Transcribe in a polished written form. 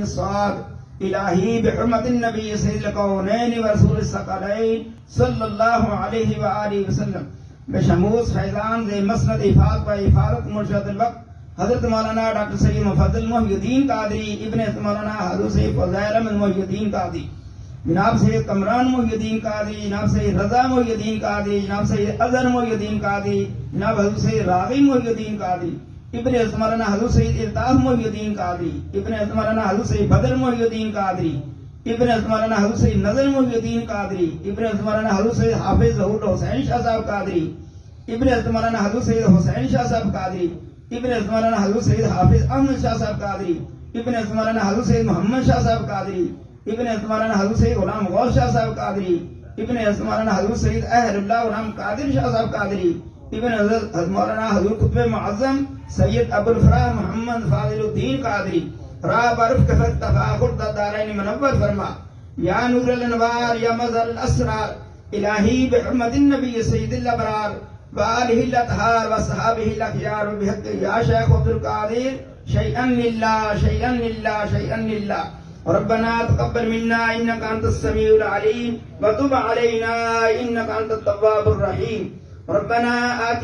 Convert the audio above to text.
صاد الہی بحرمت النبی سید الکونین ورسول الثقلین صلی اللہ علیہ وآلہ وسلم بشموس فیضان ذی مسند افاق و افارت مرشد الوقت حضرت مولانا ڈاکٹر سید مفضل محی الدین قادری ابن مولانا حضرت سید فضائل احمد محی الدین قادری جناب سید کمران محی الدین قادری جناب سید رضا محی الدین قادری جناب سید اظہر محی الدین قادری جناب حضرت سید راغی محی الدین قادری ابن مولانا حضرت سید الطاف محی الدین قادری ابن مولانا حضرت سید بدر محی الدین قادری ابن مولانا حضرت سید نظر محی الدین قادری ابن مولانا حضرت سید حافظ ظہور حسین شاہ صاحب قادری ابن مولانا حضرت سید حسین شاہ صاحب قادری ابن مولانا حضرت سید حافظ احمد شاہ صاحب قادری ابن مولانا حضرت سید محمد شاہ صاحب قادری ابن مولانا حضرت سید غلام غوث شاہ صاحب قادری ابن مولانا حضرت سید اہل اللہ غلام قادر شاہ صاحب قادری ابن مولانا حضرت قطب معظم سید ابو الفراح محمد فاضل الدین قادری را برف کثرت تفاخر دارین منور فرما یا نور الانوار یا مظہر الاسرار الہی بحرمت النبی سید الابرار وآلہ الاطہار وصحابہ الاخیار وبحق یا شیخ عبد القادر شیئا للہ شیئا للہ شیئا للہ ربنا تقبل منا انك انت السميع العليم وتب علينا انك انت التواب الرحيم ربنا آتنا